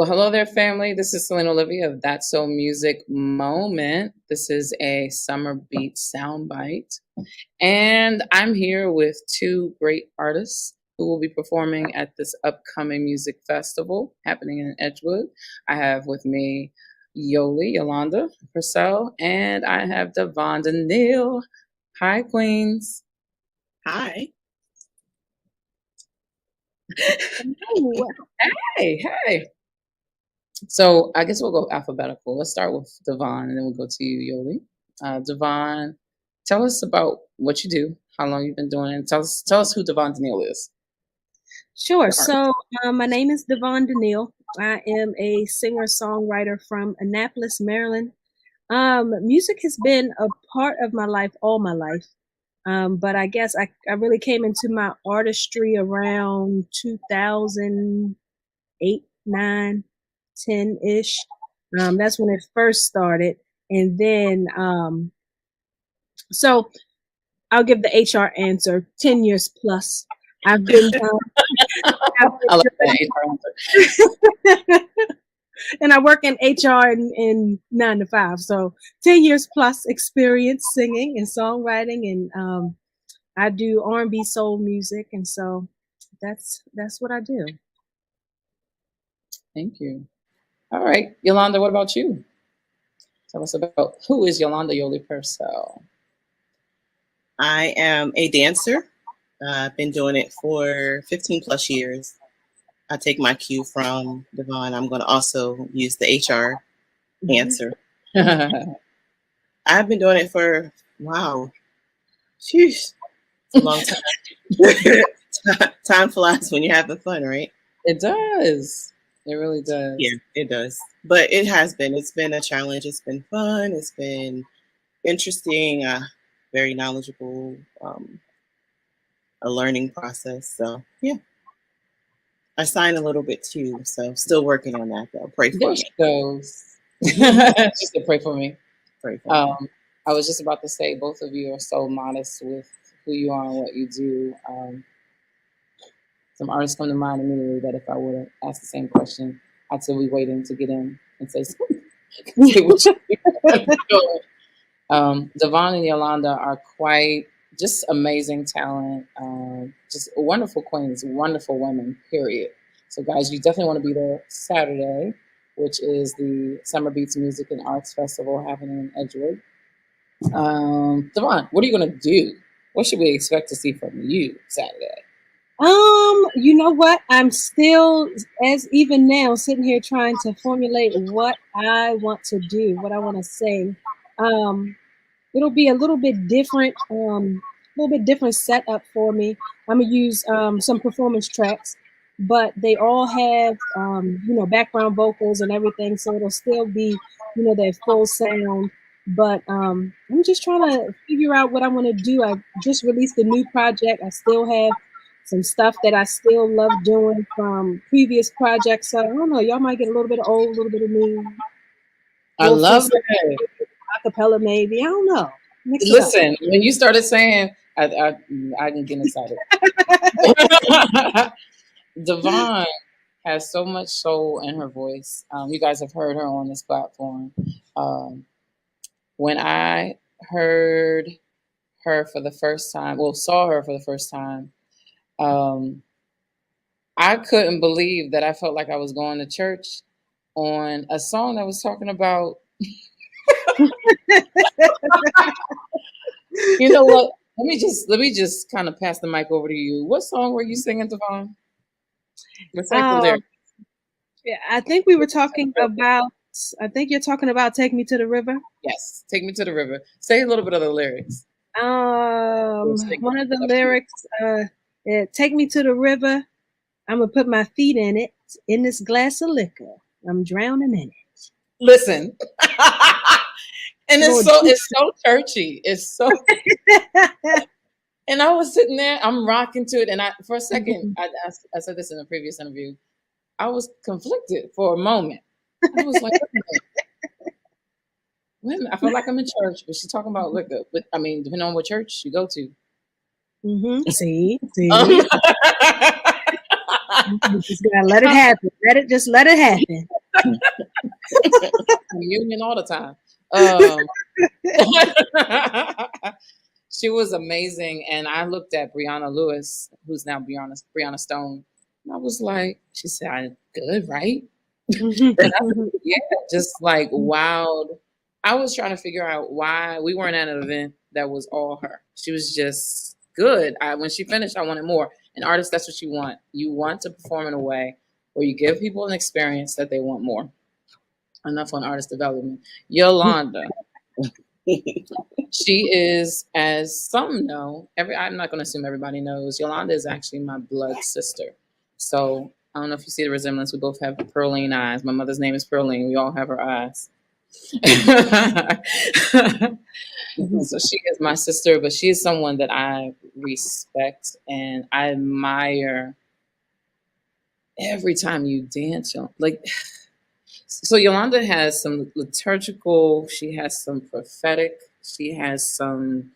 Well, hello there, family. This is Selena Olivia of That's So Music Moment. This is a summer beat soundbite. And I'm here with two great artists who will be performing at this upcoming music festival happening in Edgewood. I have with me Yolanda Pearsall, and I have Davonne Neal. Hi, Queens. Hi. Hey. So I guess we'll go alphabetical. Let's start with Davonne, and then we'll go to you, Yoli. Davonne, tell us about what you do, how long you've been doing it, and tell us who Davonne Neal is. Sure. So my name is Davonne Neal. I am a singer-songwriter from Annapolis, Maryland. Music has been a part of my life all my life. But I guess I really came into my artistry around 2008, 9, 10-ish. That's when it first started. And then, so I'll give the HR answer, 10 years plus. I've been, I like that HR answer. And I work in HR in 9 to 5. So 10 years plus experience singing and songwriting. And I do R&B soul music. And so that's what I do. Thank you. All right, Yolanda, what about you? Tell us about who is Yolanda Yoli Pearsall. I am a dancer. I've been doing it for 15 plus years. I take my cue from Davonne. I'm going to also use the HR answer. I've been doing it for, wow, sheesh, it's a long time. Time flies when you're having fun, right? It does. It really does. Yeah, it does. But it's been a challenge. It's been fun. It's been interesting, very knowledgeable, a learning process. So, yeah. I signed a little bit too, so still working on that though. Pray for me. Goes. Just to pray for me. Pray for me. I was just about to say, both of you are so modest with who you are and what you do. Some artists come to mind immediately that if I would have asked the same question, I'd still be waiting to get in and say something. Davonne and Yolanda are quite just amazing talent, just wonderful queens, wonderful women, period. So guys, you definitely want to be there Saturday, which is the Summer Beats Music and Arts Festival happening in Edgewood. Davonne, what are you going to do? What should we expect to see from you Saturday? You know what? I'm still, as even now, sitting here trying to formulate what I want to do, what I want to sing. It'll be a little bit different, setup for me. I'm gonna use some performance tracks, but they all have background vocals and everything, so it'll still be their full sound. But I'm just trying to figure out what I want to do. I just released a new project. I still have some stuff that I still love doing from previous projects. So I don't know. Y'all might get a little bit of old, a little bit of new. I love it. Acapella, maybe. I don't know. Listen, when you started saying, I can get excited. Davonne has so much soul in her voice. You guys have heard her on this platform. When I heard her for the first time, saw her for the first time, I couldn't believe that I felt like I was going to church on a song that was talking about. You know what? Let me just kind of pass the mic over to you. What song were you singing, Davonne? Yeah, I think we were talking about. I think you're talking about "Take Me to the River." Yes, "Take Me to the River." Say a little bit of the lyrics. One of the lyrics, "Take me to the river. I'm gonna put my feet in it. In this glass of liquor, I'm drowning in it." Listen. And it's so churchy. It's so and I was sitting there, I'm rocking to it. And for a second, I said this in a previous interview, I was conflicted for a moment. I was like, wait a minute, I feel like I'm in church, but she's talking about liquor. But I mean, depending on what church you go to. See. You just gotta let it happen. Let it happen. Union all the time. She was amazing, and I looked at Brianna Lewis, who's now Brianna Stone, and I was like, she said, "I good, right?" Yeah, just like wowed. I was trying to figure out why we weren't at an event that was all her. She was just good. When she finished, I wanted more. An artist, that's what you want. You want to perform in a way where you give people an experience that they want more. Enough on artist development. Yolanda. She is, as some know, I'm not going to assume everybody knows, Yolanda is actually my blood sister. So I don't know if you see the resemblance. We both have Pearline eyes. My mother's name is Pearline. We all have her eyes. So she is my sister, but she is someone that I respect and I admire every time you dance. Like, so Yolanda has some liturgical, she has some prophetic, she has some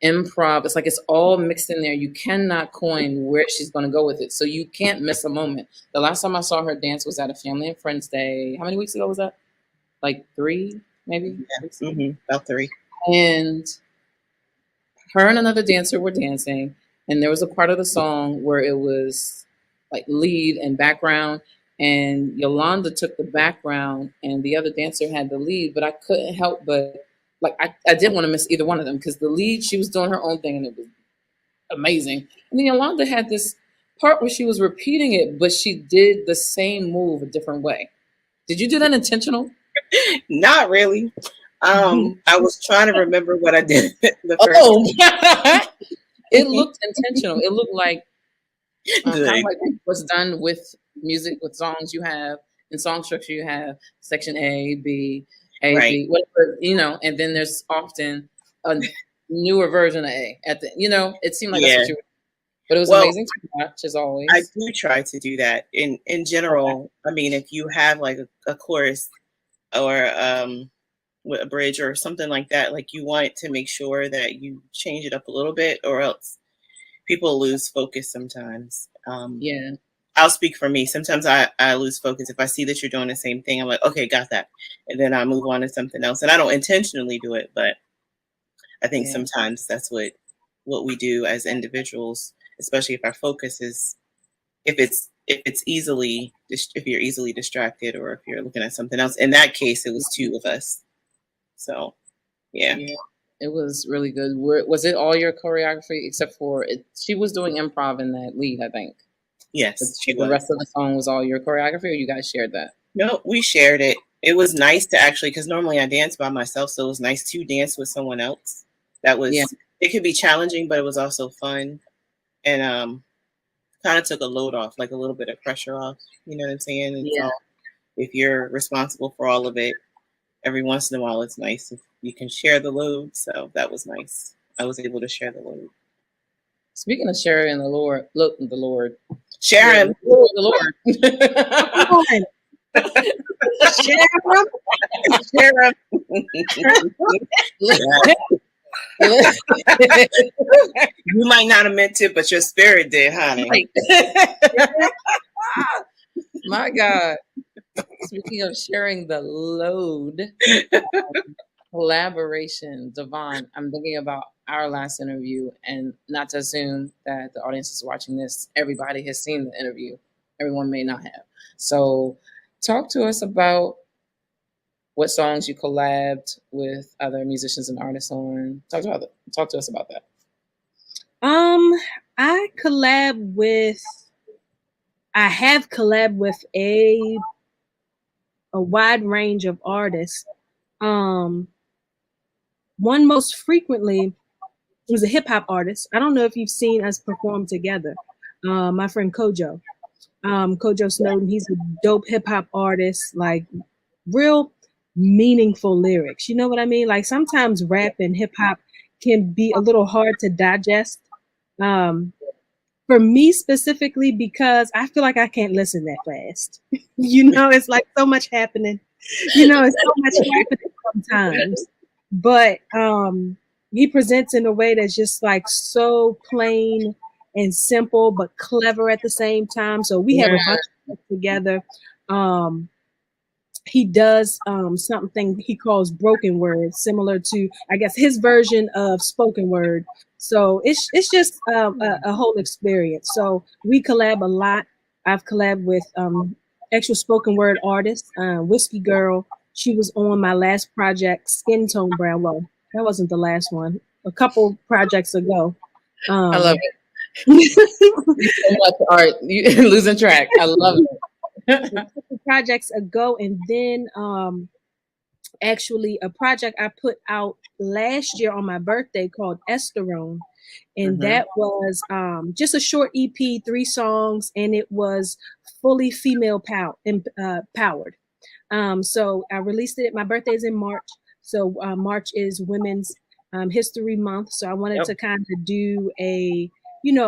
improv. It's like it's all mixed in there. You cannot coin where she's going to go with it. So you can't miss a moment. The last time I saw her dance was at a Family and Friends Day. How many weeks ago was that? Like 3, maybe? Yeah, about 3. And her and another dancer were dancing. And there was a part of the song where it was like lead and background. And Yolanda took the background and the other dancer had the lead, but I couldn't help but I didn't want to miss either one of them because the lead, she was doing her own thing and it was amazing. And then Yolanda had this part where she was repeating it, but she did the same move a different way. Did you do that intentional? Not really. I was trying to remember what I did the first It looked intentional. It looked like kind of like what's done with music, with songs you have, in song structure you have section A, B, A, right. B, whatever, and then there's often a newer version of A at the, it seemed like that's what you were. But it was amazing to watch as always. I do try to do that in general. I mean, if you have like a chorus or a bridge or something like that, like you want to make sure that you change it up a little bit or else people lose focus sometimes. Yeah. I'll speak for me. Sometimes I lose focus. If I see that you're doing the same thing, I'm like, okay, got that. And then I move on to something else. And I don't intentionally do it, but I think sometimes that's what we do as individuals, especially if our focus is, if you're easily distracted or if you're looking at something else. In that case, it was 2 of us. So, yeah. It was really good. Was it all your choreography except for it? She was doing improv in that lead, I think. Yes, the rest of the song was all your choreography, or you guys shared that? No, we shared it. It was nice to actually, because normally I dance by myself, so it was nice to dance with someone else. That was, it could be challenging, but it was also fun, and kind of took a load off, like a little bit of pressure off. You know what I'm saying? And so if you're responsible for all of it, every once in a while, it's nice if you can share the load. So that was nice. I was able to share the load. Speaking of sharing the Lord, the Lord. Sharon. The Lord. Sharon. You might not have meant it, but your spirit did, honey. My God. Speaking of sharing the load, collaboration, Davonne, I'm thinking about our last interview, and not to assume that the audience is watching this, everybody has seen the interview. Everyone may not have. So talk to us about what songs you collabed with other musicians and artists on. Talk to us about that. I have collabed with a wide range of artists. One most frequently was a hip hop artist. I don't know if you've seen us perform together. My friend Kojo. Kojo Snowden, he's a dope hip hop artist, like real meaningful lyrics. You know what I mean? Like sometimes rap and hip hop can be a little hard to digest. For me specifically, because I feel like I can't listen that fast. It's like so much happening. It's so much happening sometimes. But he presents in a way that's just like so plain and simple but clever at the same time. So we have a Yeah. bunch of stuff together. He does something he calls broken words, similar to, I guess, his version of spoken word. So it's just a whole experience. So we collab a lot. I've collabed with actual spoken word artists, Whiskey Girl. She was on my last project, Skin Tone Brown. Well, that wasn't the last one. A couple projects ago. I love it. A So much art. You losing track. I love it. couple projects ago, and then actually a project I put out last year on my birthday called Esterone. And Mhm. that was just a short EP, 3 songs, and it was fully female powered. So I released it. My birthday is in March. So March is Women's History Month. So I wanted Yep. to kind of do a,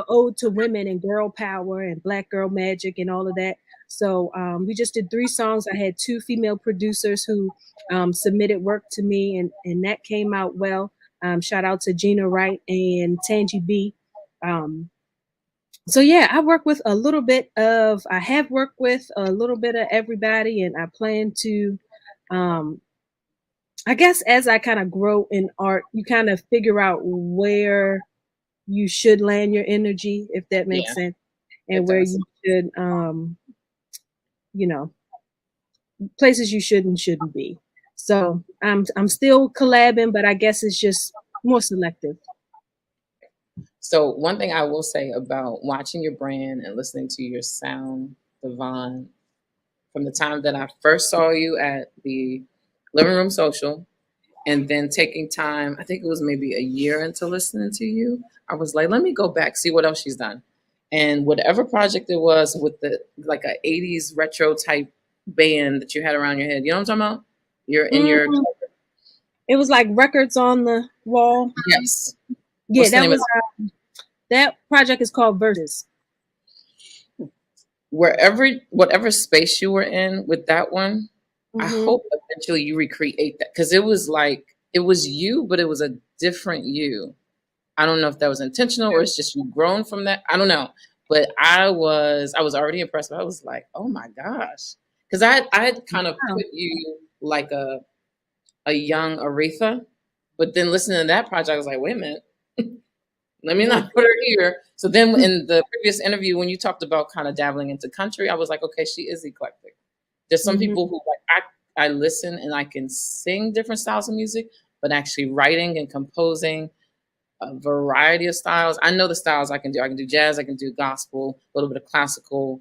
ode to women and girl power and Black girl magic and all of that. So we just did 3 songs. I had 2 female producers who submitted work to me, and that came out well. Shout out to Gina Wright and Tangi B. So yeah, I have worked with a little bit of everybody, and I plan to, um, I guess as I kind of grow in art, you kind of figure out where you should land your energy, if that makes Yeah, sense, it and where does. you should, you know, places you should and shouldn't be. So I'm still collabing, but I guess it's just more selective. So one thing I will say about watching your brand and listening to your sound, Davonne, from the time that I first saw you at the Living Room Social, and then taking time, I think it was maybe a year into listening to you, I was like, let me go back, see what else she's done. And whatever project it was with the like a 80s retro type band that you had around your head, you know what I'm talking about? You're in your Mhm. It was like records on the wall. yes. Yeah, What's the that name of was that project is called Versus. wherever whatever space you were in with that one, I Hmm. hope eventually you recreate that because it was like it was you, but it was a different you. I don't know if that was intentional or it's just you grown from that. I don't know, but I was already impressed. I was like, oh my gosh, because I had kind of Wow. put you like a young Aretha, but then listening to that project, I was like, wait a minute, let me Mhm. not put her here. So then in the previous interview, when you talked about kind of dabbling into country, I was like, okay, she is eclectic. There's some Mhm. people who like I listen and I can sing different styles of music, but actually writing and composing a variety of styles. I know the styles I can do. I can do jazz, I can do gospel, a little bit of classical.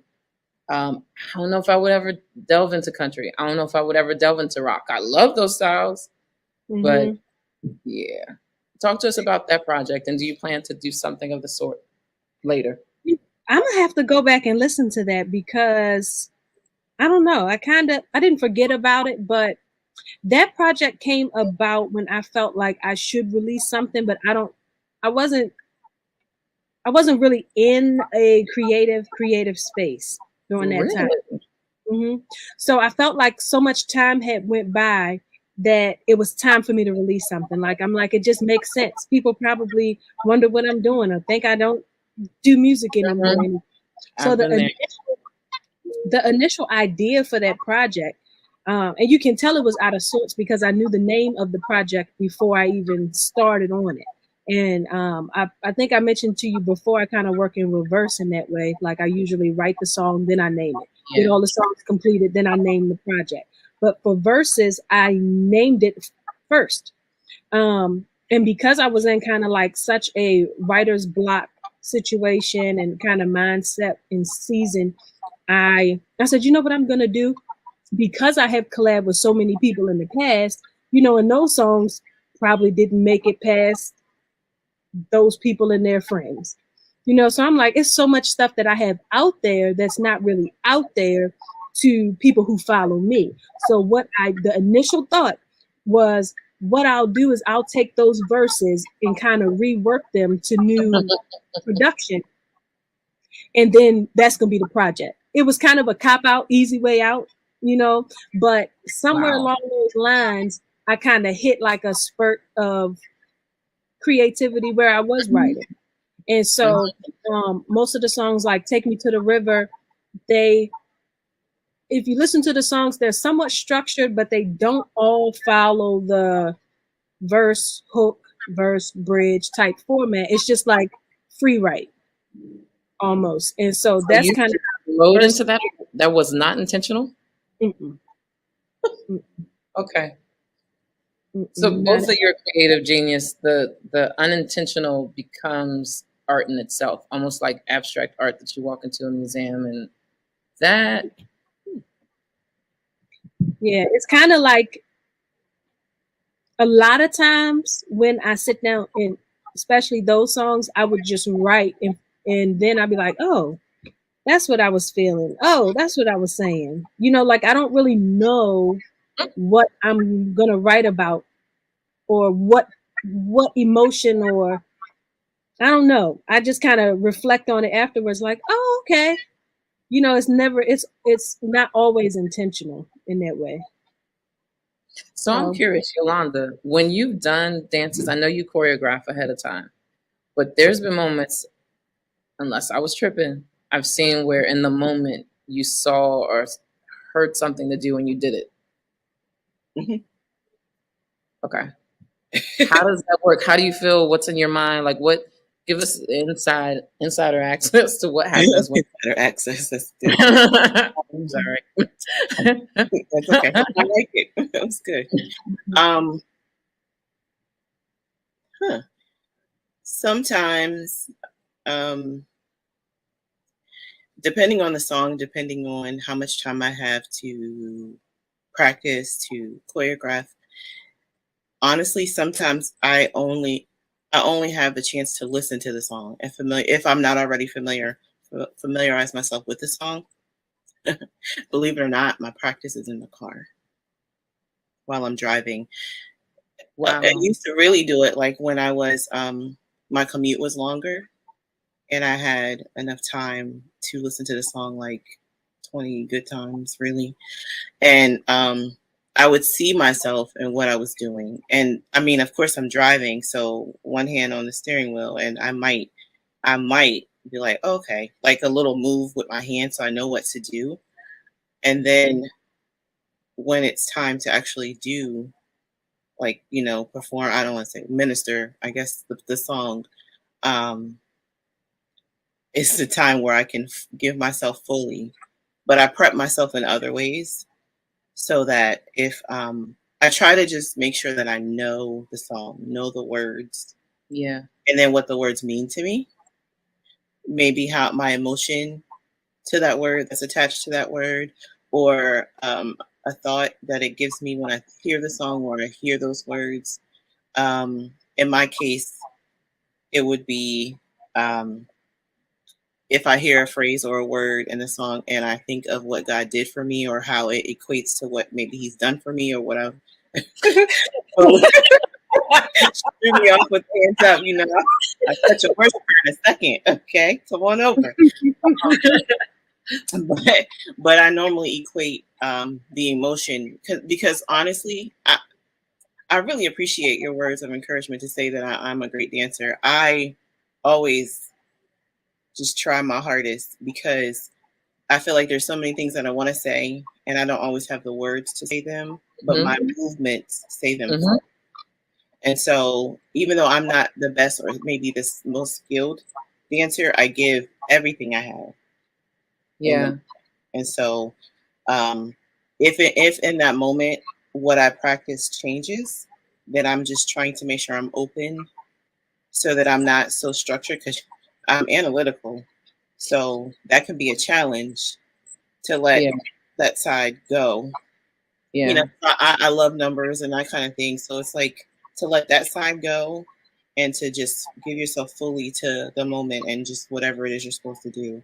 I don't know if I would ever delve into country. I don't know if I would ever delve into rock. I love those styles, but Mhm. yeah. Talk to us about that project and do you plan to do something of the sort later? I'm gonna have to go back and listen to that because I don't know. I didn't forget about it, but that project came about when I felt like I should release something, but I wasn't I wasn't really in a creative space during that time. Really? Hmm. So I felt like so much time had went by that it was time for me to release something. Like I'm like, it just makes sense. People probably wonder what I'm doing or think I don't do music anymore. Mhm. So I've been there. the initial idea for that project, and you can tell it was out of sorts because I knew the name of the project before I even started on it. And I think I mentioned to you before, I kind of work in reverse in that way. Like I usually write the song, then I name it. Get Yeah. all the songs completed, then I name the project. But for verses, I named it first. And because I was in kind of like such a writer's block situation and kind of mindset and season, I said, you know what I'm gonna do? Because I have collabed with so many people in the past, and those songs probably didn't make it past those people and their friends. So I'm like, it's so much stuff that I have out there that's not really out there to people who follow me. So the initial thought was what I'll do is I'll take those verses and kind of rework them to new production, and then that's gonna be the project. It was kind of a cop out, easy way out, but somewhere Wow. along those lines, I kind of hit like a spurt of creativity where I was Mhm. writing. And Mhm. so most of the songs like Take Me to the River, they, if you listen to the songs, they're somewhat structured, but they don't all follow the verse, hook, verse, bridge type format. It's just like free write almost. And so So that's you kind of wrote verse. into that? That was not intentional? Mm-mm, mm-mm, Okay. So mm-mm, not both of your creative genius, the unintentional becomes art in itself, almost like abstract art that you walk into a museum and that yeah, it's kind of like a lot of times when I sit down and especially those songs, I would just write and then I'd be like, oh, that's what I was feeling. Oh, that's what I was saying. You know, like I don't really know what I'm gonna write about or what emotion or I don't know. I just kind of reflect on it afterwards, like, oh, okay. You know, it's not always intentional in that way. so I'm So curious, Yolanda, when you've done dances, I know you choreograph ahead of time, but there's been moments, unless I was tripping, I've seen where in the moment you saw or heard something to do and you did it. Mhm. Okay. How does that work? How do you feel? What's in your mind? Like what give us insider access to what happens when Better access. That's good. I'm sorry. That's okay. I like it. That was good. Um, huh. Sometimes, um, depending on the song, depending on how much time I have to practice, to choreograph, honestly, sometimes I only have the chance to listen to the song and familiar if I'm not already familiarize myself with the song. Believe it or not, my practice is in the car while I'm driving. I Wow. used to really do it like when I was my commute was longer and I had enough time to listen to the song like 20 good times really. And I would see myself and what I was doing. And I mean, of course I'm driving, so one hand on the steering wheel and I might be like, okay, like a little move with my hand so I know what to do. And then when it's time to actually do like, perform, I don't want to say minister, I guess the song, um, it's the time where I can give myself fully, but I prep myself in other ways so that if I try to just make sure that I know the song, know the words, Yeah. and then what the words mean to me, maybe how my emotion to that word that's attached to that word, or a thought that it gives me when I hear the song or I hear those words. In my case, it would be um, if I hear a phrase or a word in the song and I think of what God did for me or how it equates to what maybe He's done for me or what I've threw me off with hands up, I'll touch a worshiper in a second. Okay, come on over. But I normally equate the emotion because honestly, I really appreciate your words of encouragement to say that I'm a great dancer. I always just try my hardest because I feel like there's so many things that I want to say, and I don't always have the words to say them, but my Mm-hmm. movements say them. Mm-hmm. And so, even though I'm not the best or maybe the most skilled dancer, I give everything I have in the Yeah. and so um, if in that moment what I practice changes, then I'm just trying to make sure I'm open so that I'm not so structured because I'm analytical. So that can be a challenge to let Yeah. that side go. Yeah. I love numbers and that kind of thing. So it's like to let that side go and to just give yourself fully to the moment and just whatever it is you're supposed to do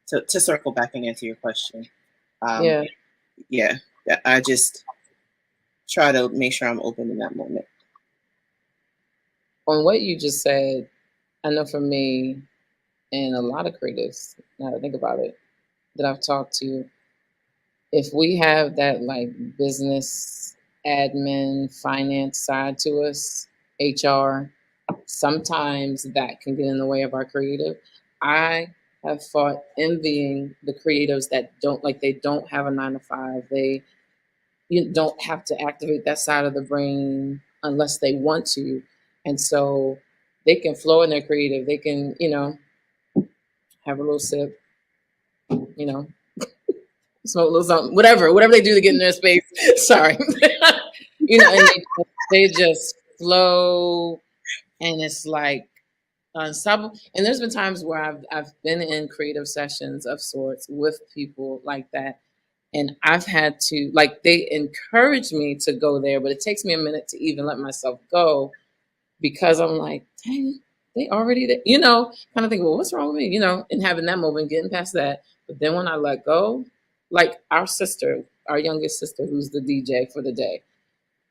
to circle back and answer your question. Um, Yeah. yeah, I just try to make sure I'm open in that moment. On what you just said, I know for me and a lot of creatives, now that I think about it, that I've talked to, if we have that like business, admin, finance side to us, HR, sometimes that can get in the way of our creative. I have fought envying the creatives that they don't have a 9 to 5. They you don't have to activate that side of the brain unless they want to. And so they can flow in their creative. They can, have a little sip, you know, smoke a little something, whatever they do to get in their space. Sorry. And they just flow, and it's like unstoppable. And there's been times where I've been in creative sessions of sorts with people like that. And I've had to, like, they encourage me to go there, but it takes me a minute to even let myself go, because I'm like, dang, they already there, kind of think, well, what's wrong with me, and having that moment, getting past that. But then when I let go, like our youngest sister, who's the DJ for the day,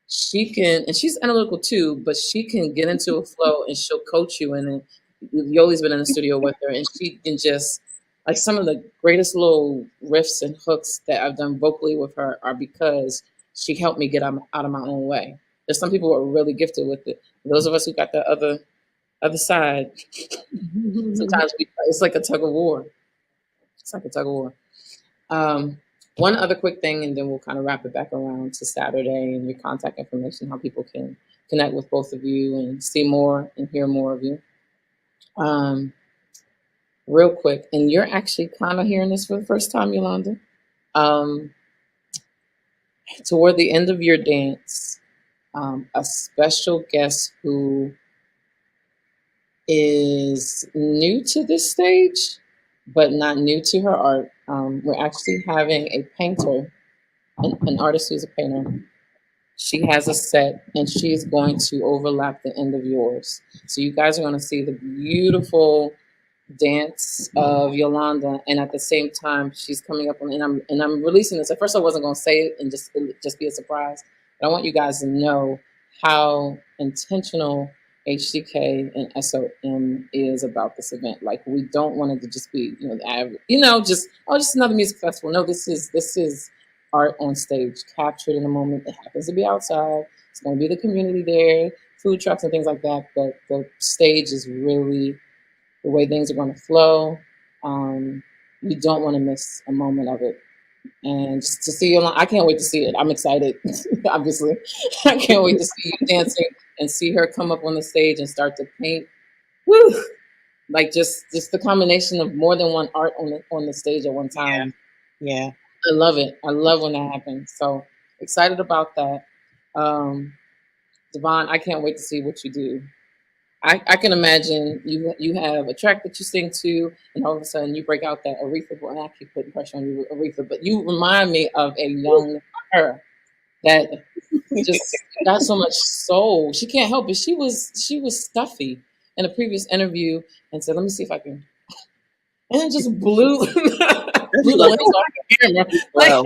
she can, and she's analytical too, but she can get into a flow and she'll coach you. And then Yoli's been in the studio with her, and she can just, like, some of the greatest little riffs and hooks that I've done vocally with her are because she helped me get out of my own way. There's some people who are really gifted with it. Those of us who got the other side, sometimes it's like a tug of war. It's like a tug of war. One other quick thing, and then we'll kind of wrap it back around to Saturday and your contact information, how people can connect with both of you and see more and hear more of you. Real quick, and you're actually kind of hearing this for the first time, Yolanda. Toward the end of your dance, a special guest who is new to this stage, but not new to her art. We're actually having a painter, an artist who's a painter. She has a set, and she's going to overlap the end of yours. So you guys are going to see the beautiful dance of Yolanda, and at the same time, she's coming up on, and I'm releasing this. At first, I wasn't going to say it and just be a surprise, but I want you guys to know how intentional HCK and SOM is about this event. Like, we don't want it to just be, the average, just another music festival. No, this is art on stage, captured in a moment. It happens to be outside. It's going to be the community there, food trucks and things like that. But the stage is really the way things are going to flow. You don't want to miss a moment of it. And just to see you, I can't wait to see it. I'm excited, obviously. I can't wait to see you dancing and see her come up on the stage and start to paint. Woo! Like, just the combination of more than one art on the stage at one time. Yeah. I love it. I love when that happens. So excited about that. Davonne, I can't wait to see what you do. I can imagine you have a track that you sing to, and all of a sudden you break out that Aretha. Well, I keep putting pressure on you, Aretha, but you remind me of a young her that just got so much soul. She can't help it. She was stuffy in a previous interview and said, "Let me see if I can," and it just blew blew the wings off the camera. Wow.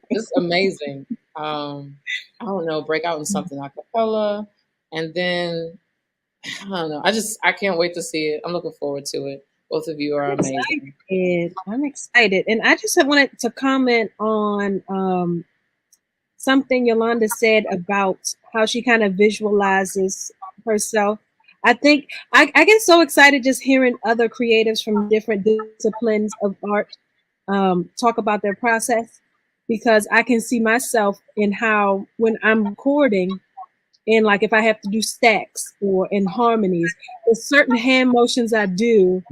It's amazing. I don't know, break out in something a cappella, and then I don't know. I can't wait to see it. I'm looking forward to it. Both of you are amazing. I'm excited, and I just wanted to comment on something Yolanda said about how she kind of visualizes herself. I think I get so excited just hearing other creatives from different disciplines of art talk about their process, because I can see myself in how, when I'm recording, and like if I have to do stacks or in harmonies, there's certain hand motions I do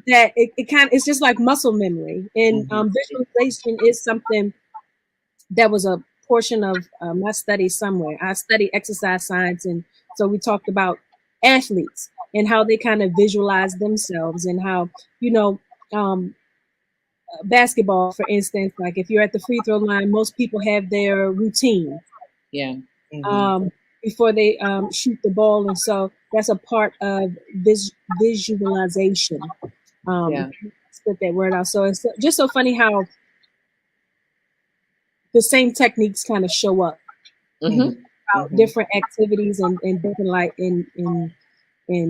that it's just like muscle memory. And visualization is something that was a portion of my study somewhere. I studied exercise science, and so we talked about athletes and how they kind of visualize themselves, and how, basketball, for instance, like if you're at the free throw line, most people have their routine. Yeah. Before they shoot the ball, and so that's a part of visualization. Split that word out. So it's just so funny how the same techniques kind of show up about different activities and different, like in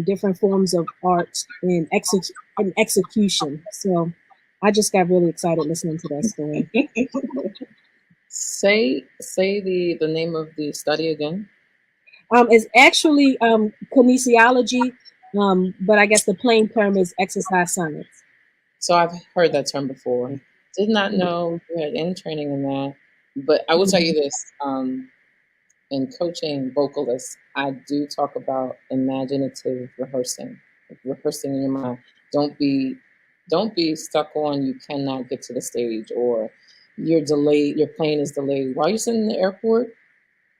different forms of art and execution. So I just got really excited listening to that story. Say the name of the study again. It's actually kinesiology, But I guess the plain term is exercise science. So I've heard that term before. Did not know you had any training in that. But I will tell you this, in coaching vocalists, I do talk about imaginative rehearsing, like rehearsing in your mind. Don't be don't be stuck on you cannot get to the stage or you're delayed, your plane is delayed. While you're sitting in the airport,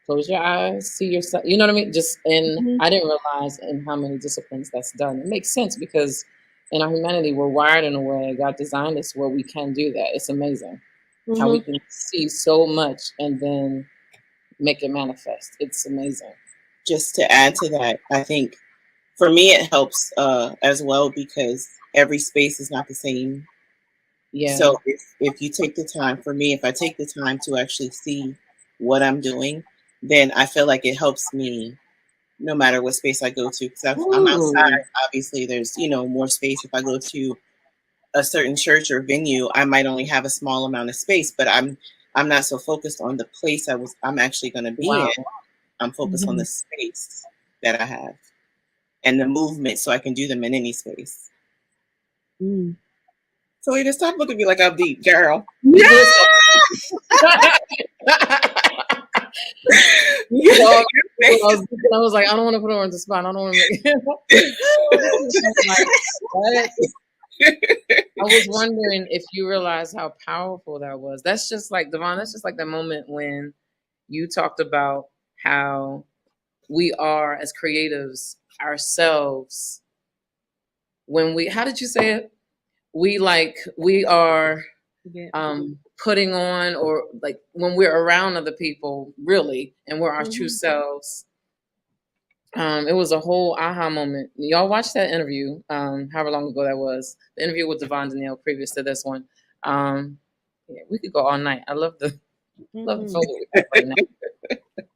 close your eyes, see yourself. You know what I mean? Just and Mm-hmm. I didn't realize in how many disciplines that's done. It makes sense because in our humanity, we're wired in a way. God designed us where we can do that. It's amazing how we Mm-hmm. can see so much and then make it manifest. It's amazing. Just to add to that, I think for me it helps as well because every space is not the same. Yeah. So if you take the time, for me, if I take the time to actually see what I'm doing, then I feel like it helps me no matter what space I go to. Because I'm outside, Ooh. obviously there's, more space. If I go to a certain church or venue, I might only have a small amount of space, but I'm not so focused on the place I'm actually going to be Wow. in. I'm focused on Mm-hmm. the space that I have and the movement so I can do them in any space. Mm. So you just stop looking at me like I'm deep, girl. Yeah. So, I was like, I don't want to put her on the spot. I don't want to make like, what? I was wondering if you realize how powerful that was. That's just like Davonne, that's just like that moment when you talked about how we are as creatives ourselves when we how did you say it? We are putting on or like when we're around other people really and we're our true selves. It was a whole aha moment. Y'all watched that interview, however long ago that was. The interview with Davonne Danielle previous to this one. Yeah, we could go all night. I love the photo we have right now.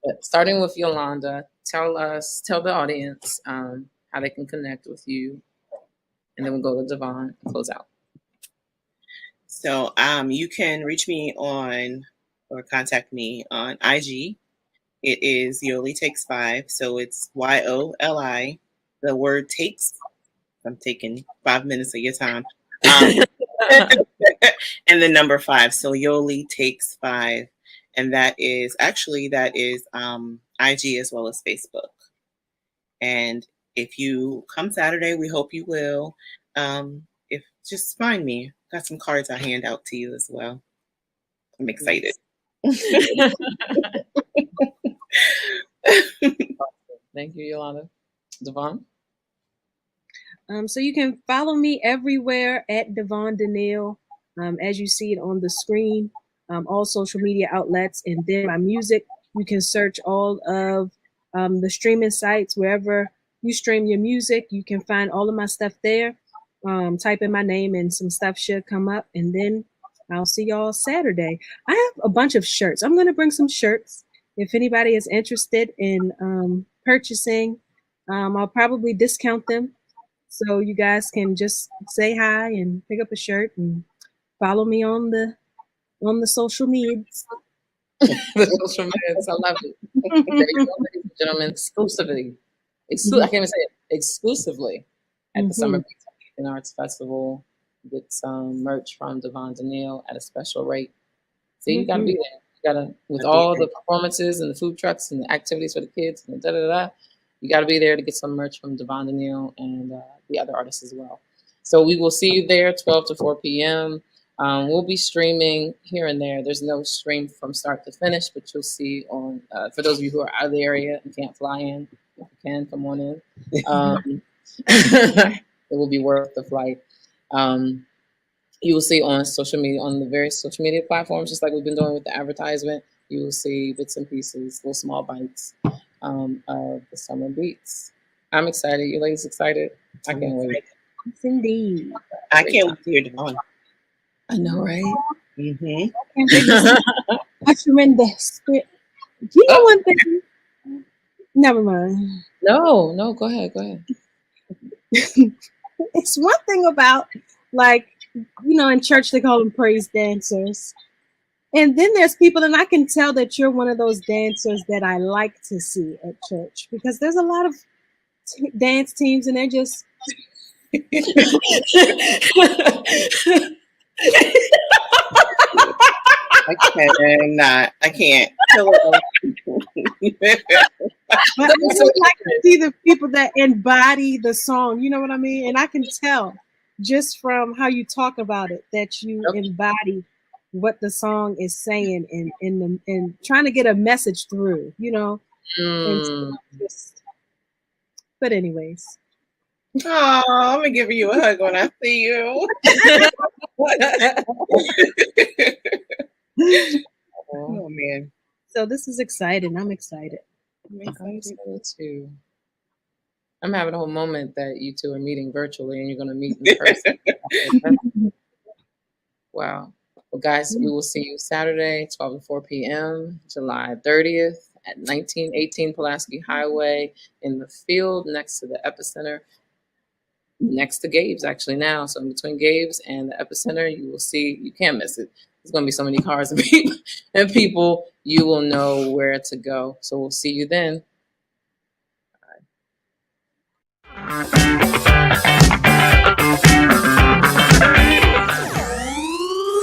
But starting with Yolanda, tell the audience how they can connect with you, and then we'll go to Davonne and close out. So you can reach me on or contact me on IG. It is Yoli Takes 5. So it's YOLI. The word takes. I'm taking 5 minutes of your time. And the number 5. So Yoli Takes 5. And that is IG as well as Facebook. And if you come Saturday, we hope you will. If just find me. Got some cards I hand out to you as well. I'm excited. Thank you, Yolanda. Davonne? So you can follow me everywhere at Davonne Danielle, as you see it on the screen, all social media outlets, and then my music. You can search all of the streaming sites wherever you stream your music. You can find all of my stuff there. Type in my name and some stuff should come up, and then I'll see y'all Saturday. I have a bunch of shirts. I'm going to bring some shirts. If anybody is interested in purchasing, I'll probably discount them. So you guys can just say hi and pick up a shirt and follow me on the social medias. The social medias, I love it. There you go, ladies and gentlemen, exclusively. I can't even say it. Exclusively at the Summer Beats and Arts Festival. Get some merch from Davonne Danielle at a special rate. See, you gotta be there. You gotta with all the performances and the food trucks and the activities for the kids and you gotta be there to get some merch from Davonne Danielle and the other artists as well. So we will see you there 12 to 4 p.m. We'll be streaming here and there. There's no stream from start to finish, but you'll see on for those of you who are out of the area and can't fly in, if you can, come on in. It will be worth the flight. You will see on social media, on the various social media platforms, just like we've been doing with the advertisement, you will see bits and pieces, little small bites of the Summer Beats. I'm excited. You ladies excited? I can't wait. Yes, indeed. I can't wait to hear Davonne. I know, right? Usher in the spirit. You know one thing? Never mind. No, go ahead. It's one thing about, like, in church they call them praise dancers. And then there's people, and I can tell that you're one of those dancers that I like to see at church because there's a lot of dance teams, and they're just I cannot. I can't. Hello. But I would like to see the people that embody the song. You know what I mean? And I can tell just from how you talk about it that you embody what the song is saying and trying to get a message through. You know, and just. But anyways. Oh, I'm gonna give you a hug when I see you. Oh man. So this is exciting. I'm excited. I'm excited too. I'm having a whole moment that you two are meeting virtually and you're going to meet in person. Wow. Well, guys, we will see you Saturday, 12 to 4 p.m., July 30th at 1918 Pulaski Highway in the field next to the Epicenter, next to Gabe's actually now. So in between Gabe's and the Epicenter, you will see, you can't miss it. There's going to be so many cars and people, you will know where to go. So we'll see you then.